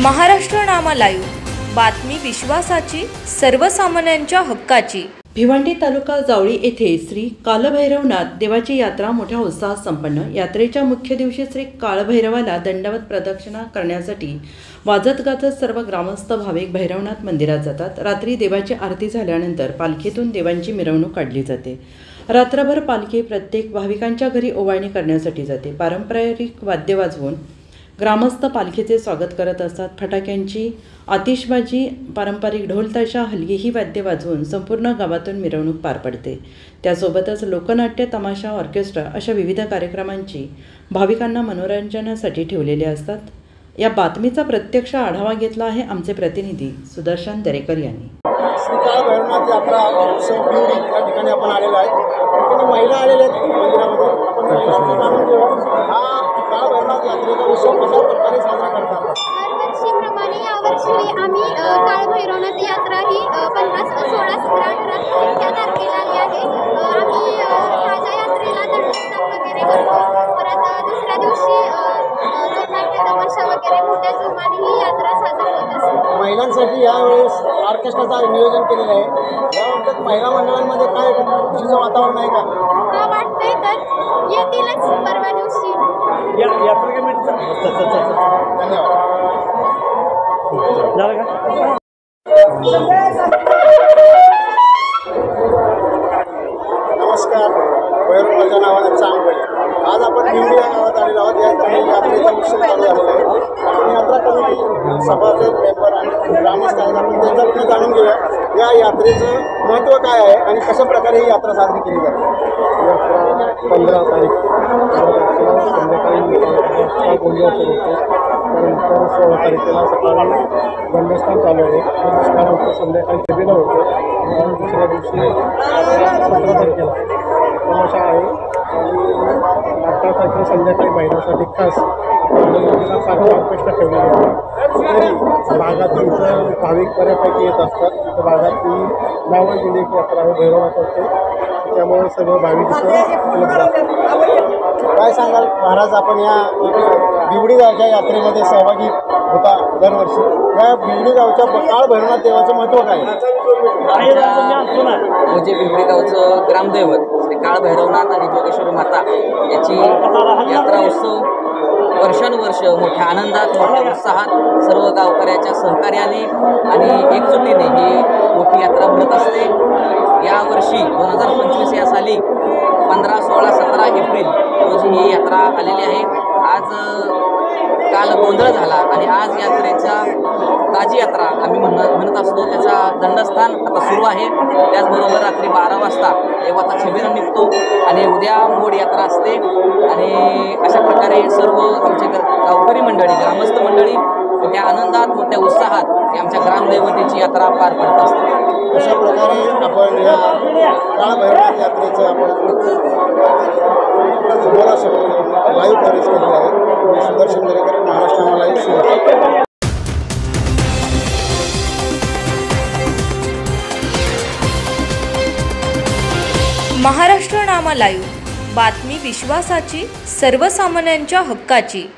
महाराष्ट्र नामा live, बातमी विश्वासाची, सर्वसामान्यांच्या हक्काची। भिवंडी तालुका जावळी येथे श्री कालभैरवनाथ देवाची यात्रा मोठ्या उत्साहात संपन्न। यात्रेच्या मुख्य दिवशी श्री कालभैरवाला दंडवत प्रदक्षिणा करण्यासाठी वाजत गाजत सर्व ग्रामस्थ भाविक भैरवनाथ मंदिरात जातात। रात्री देवाची आरती झाल्यानंतर पालखीतून देवांची मिरवणूक काढली जाते। रात्रभर पालखी प्रत्येक भाविकांच्या घरी ओवाळणी करण्यासाठी जाते। पारंपरिक वाद्य वाजवून ग्रामस्थ पालखीचे स्वागत करत असतात। फटाक्यांची आतिषबाजी, पारंपरिक ढोल ताशा, हलगी ही वाद्य वाजवून संपूर्ण गावातून मिरवणूक पार पडते। त्यासोबतच लोकनाट्य, तमाशा, ऑर्केस्ट्रा अशा विविध कार्यक्रमांची भाविकांना मनोरंजनासाठी ठेवलेले असतात। या बातमीचा प्रत्यक्ष आढावा घेतला आहे आमचे प्रतिनिधी सुदर्शन दरेकर यांनी। श्री कालभैरवनाथ यात्रा उत्सव भिवंडी या ठिकाणी आपण आलेलो आहे। महिला आलेल्या आहेत मंदिरामध्ये। हा कालभैरवनाथ यात्रेचा उत्सव कशा प्रकारे साजरा करतात? दरवर्षीप्रमाणे यावर्षी आम्ही कालभैरवनाथ यात्रा ही 15, 16, 17, 18 या तारखेला आली आहे। आम्ही ताज्या यात्रेला दंडस्थान वगैरे करतो। परत दुसऱ्या दिवशी लोकनाट्य, तमाशा वगैरे मोठ्या जोमाने ही यात्रा साजरी होत असते। महिलांसाठी यावेळेस ऑर्केस्ट्राचं नियोजन केलेलं आहे। याबाबत महिला मंडळांमध्ये काय खुशीचं वातावरण आहे का? हा, वाटतंय तर येतीलच परवा दिवशी। यात्रा कमिटीचा धन्यवाद। नमस्कार, भैरवनाथच्या नावाने चांगलं। आज आपण भिवंडी या गावात आलेलो आहोत। या ठिकाणी यात्रेचा उत्सव चालू झालेला आहे आणि यात्रा कमिटी सभासद, मेंबर आणि ग्रामस्थ आहेत। आपण त्यांच्याकडून जाणून घेऊया या यात्रेचं महत्त्व काय आहे आणि कशा प्रकारे ही यात्रा साजरी केली जाते। यात्रा 15 तारीख संध्याकाळी गोंदिया सुरू होते। त्यानंतर 16 तारखेला सकाळी दंडस्थान चालू आहे। त्यानंतर संध्याकाळी सभेला होते आणि दुसऱ्या दिवशी 17 तारखेला तमाशा आहे आणि 18 तारखेला संध्याकाळी महिलांसाठी खास ऑर्केस्ट्रा ठेवलेली आहे। भागातून भाविक बऱ्यापैकी येत असतात। तर भागातली नावं दिली की यात्रा आहे भैरवनाथ असते, त्यामुळे सगळं भाविक उपलब्ध असतात। काय सांगाल महाराज, आपण या भिवंडी गावच्या यात्रेमध्ये सहभागी होता दरवर्षी। या भिवंडी गावच्या कालभैरवनाथ देवाचं महत्त्व काय? म्हणजे भिवंडी गावचं ग्रामदैवत श्री कालभैरवनाथ आणि जोगेश्वरी माता याची यात्रा उत्सव वर्षानुवर्ष मोठ्या आनंदात, मोठ्या उत्साहात सर्व गावकऱ्याच्या सहकार्याने आणि एकजुटीने ही मोठी यात्रा भरत असते। यावर्षी 2025 या साली 15, 16, 17 एप्रिल रोजी ही यात्रा आलेली आहे। काल गोंधळ झाला आणि आज यात्रेचा ताजी यात्रा आम्ही म्हणत असतो, त्याचा दंडस्थान आता सुरू आहे। त्याचबरोबर रात्री 12 वाजता देवाचा छबिना निघतो आणि उद्या मोड यात्रा असते आणि अशा प्रकारे सर्व आमचे गावकरी मंडळी, ग्रामस्थ मंडळी मोठ्या आनंदात, मोठ्या उत्साहात ही आमच्या ग्रामदैवतेची यात्रा पार पडत असते। अशा प्रकारे आपण या कालभैरवनाथ यात्रेचं आपण समोरासमोर लाईव्ह कव्हरेज केलेलं आहे। मी सुदर्शन दरेकर, महाराष्ट्र नामा लाईव्ह। महाराष्ट्र नामा लाईव्ह, बातमी विश्वासाची, सर्वसामान्यांच्या हक्काची।